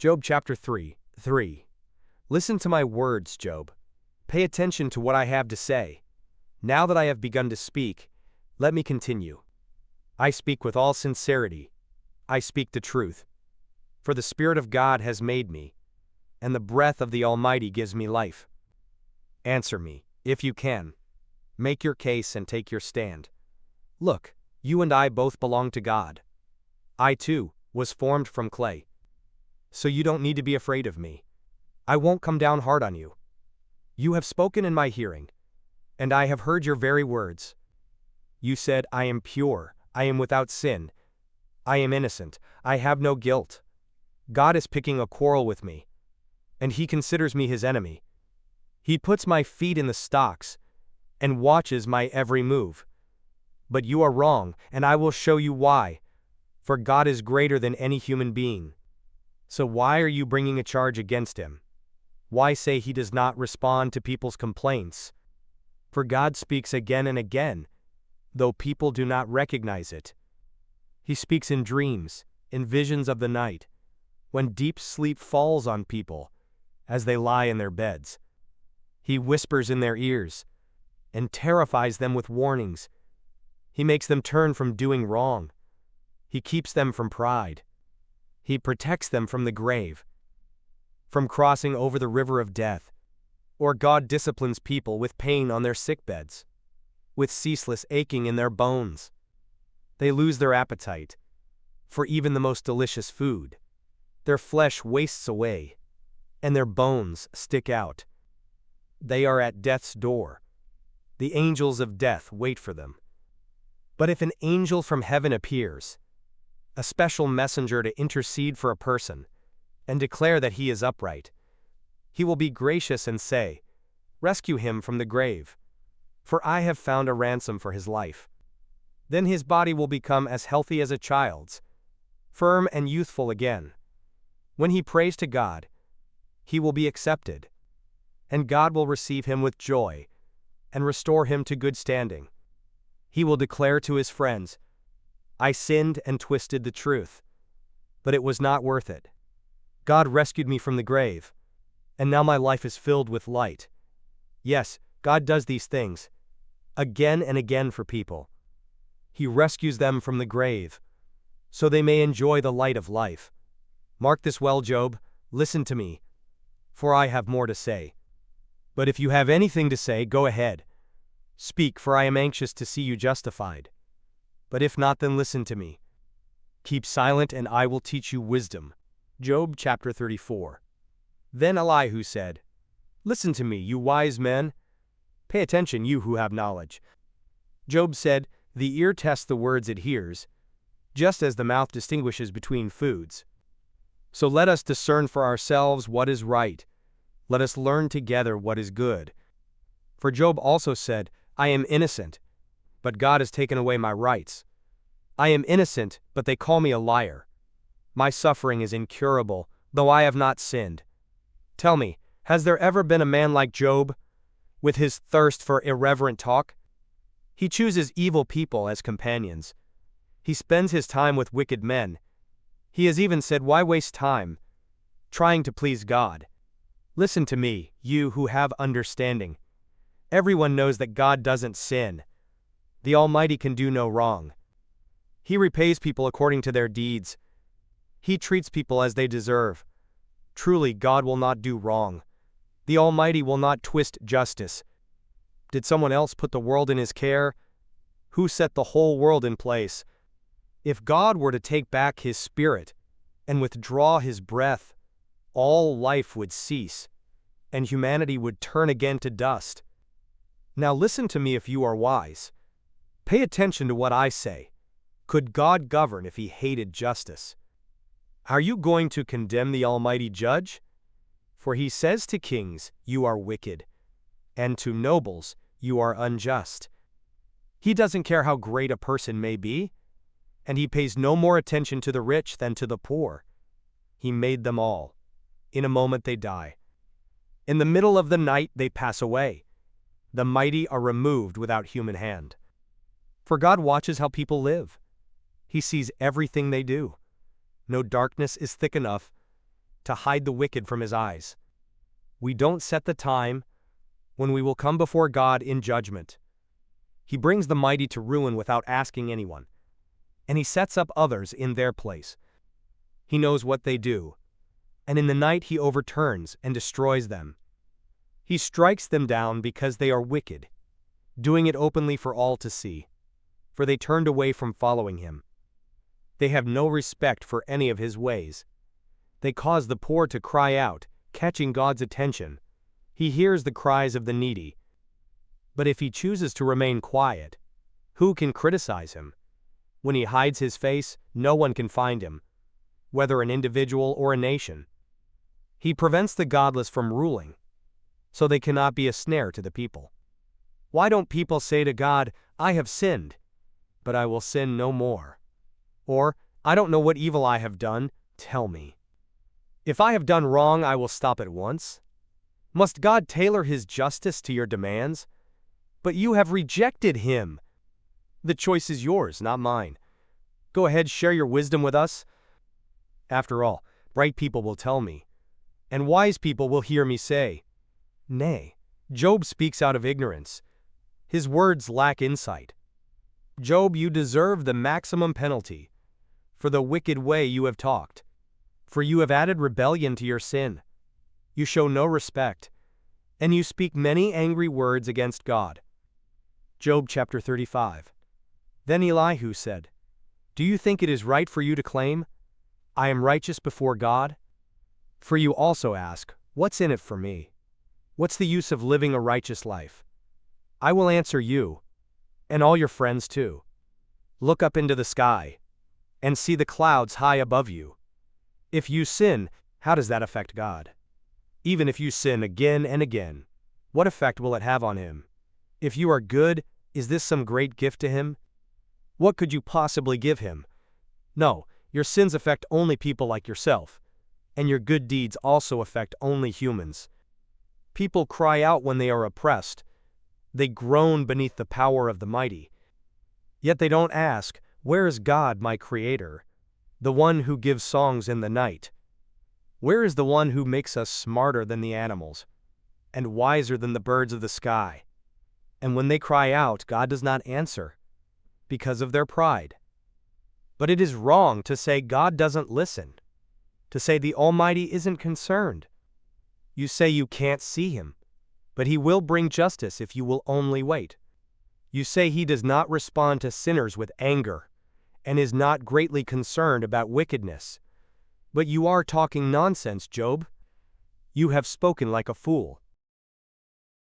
Job chapter 3. Listen to my words, Job. Pay attention to what I have to say. Now that I have begun to speak, let me continue. I speak with all sincerity. I speak the truth. For the Spirit of God has made me, and the breath of the Almighty gives me life. Answer me, if you can. Make your case and take your stand. Look, you and I both belong to God. I, too, was formed from clay. So you don't need to be afraid of me. I won't come down hard on you. You have spoken in my hearing, and I have heard your very words. You said, I am pure, I am without sin, I am innocent, I have no guilt. God is picking a quarrel with me, and he considers me his enemy. He puts my feet in the stocks and watches my every move. But you are wrong, and I will show you why. For God is greater than any human being. So why are you bringing a charge against him? Why say he does not respond to people's complaints? For God speaks again and again, though people do not recognize it. He speaks in dreams, in visions of the night, when deep sleep falls on people, as they lie in their beds. He whispers in their ears, and terrifies them with warnings. He makes them turn from doing wrong. He keeps them from pride. He protects them from the grave, from crossing over the river of death. Or God disciplines people with pain on their sickbeds, with ceaseless aching in their bones. They lose their appetite for even the most delicious food. Their flesh wastes away, and their bones stick out. They are at death's door. The angels of death wait for them. But if an angel from heaven appears, a special messenger to intercede for a person, and declare that he is upright, he will be gracious and say, rescue him from the grave, for I have found a ransom for his life. Then his body will become as healthy as a child's, firm and youthful again. When he prays to God, he will be accepted, and God will receive him with joy and restore him to good standing. He will declare to his friends, I sinned and twisted the truth, but it was not worth it. God rescued me from the grave, and now my life is filled with light. Yes, God does these things, again and again for people. He rescues them from the grave, so they may enjoy the light of life. Mark this well, Job, listen to me, for I have more to say. But if you have anything to say, go ahead. Speak, for I am anxious to see you justified. But if not, then listen to me. Keep silent, and I will teach you wisdom. Job chapter 34. Then Elihu said, listen to me, you wise men. Pay attention, you who have knowledge. Job said, the ear tests the words it hears, just as the mouth distinguishes between foods. So let us discern for ourselves what is right. Let us learn together what is good. For Job also said, I am innocent, but God has taken away my rights. I am innocent, but they call me a liar. My suffering is incurable, though I have not sinned. Tell me, has there ever been a man like Job, with his thirst for irreverent talk? He chooses evil people as companions. He spends his time with wicked men. He has even said, why waste time trying to please God? Listen to me, you who have understanding. Everyone knows that God doesn't sin. The Almighty can do no wrong. He repays people according to their deeds. He treats people as they deserve. Truly, God will not do wrong. The Almighty will not twist justice. Did someone else put the world in his care? Who set the whole world in place? If God were to take back his spirit and withdraw his breath, all life would cease, and humanity would turn again to dust. Now listen to me if you are wise. Pay attention to what I say. Could God govern if he hated justice? Are you going to condemn the Almighty Judge? For he says to kings, you are wicked, and to nobles, you are unjust. He doesn't care how great a person may be, and he pays no more attention to the rich than to the poor. He made them all. In a moment they die. In the middle of the night they pass away. The mighty are removed without human hand. For God watches how people live. He sees everything they do. No darkness is thick enough to hide the wicked from his eyes. We don't set the time when we will come before God in judgment. He brings the mighty to ruin without asking anyone, and he sets up others in their place. He knows what they do, and in the night he overturns and destroys them. He strikes them down because they are wicked, doing it openly for all to see, for they turned away from following him. They have no respect for any of his ways. They cause the poor to cry out, catching God's attention. He hears the cries of the needy. But if he chooses to remain quiet, who can criticize him? When he hides his face, no one can find him, whether an individual or a nation. He prevents the godless from ruling, so they cannot be a snare to the people. Why don't people say to God, "I have sinned, but I will sin no more"? Or, "I don't know what evil I have done, tell me. If I have done wrong, I will stop at once"? Must God tailor his justice to your demands? But you have rejected him. The choice is yours, not mine. Go ahead, share your wisdom with us. After all, bright people will tell me, and wise people will hear me say, "Nay." Job speaks out of ignorance. His words lack insight. Job, you deserve the maximum penalty for the wicked way you have talked, for you have added rebellion to your sin. You show no respect, and you speak many angry words against God. Job chapter 35. Then Elihu said, "Do you think it is right for you to claim, 'I am righteous before God'? For you also ask, 'What's in it for me? What's the use of living a righteous life?' I will answer you, and all your friends too. Look up into the sky, and see the clouds high above you. If you sin, how does that affect God? Even if you sin again and again, what effect will it have on him? If you are good, is this some great gift to him? What could you possibly give him? No, your sins affect only people like yourself, and your good deeds also affect only humans. People cry out when they are oppressed. They groan beneath the power of the mighty. Yet they don't ask, 'Where is God, my Creator, the one who gives songs in the night? Where is the one who makes us smarter than the animals, and wiser than the birds of the sky?' And when they cry out, God does not answer, because of their pride. But it is wrong to say God doesn't listen, to say the Almighty isn't concerned. You say you can't see him, but he will bring justice if you will only wait. You say he does not respond to sinners with anger, and is not greatly concerned about wickedness. But you are talking nonsense, Job. You have spoken like a fool.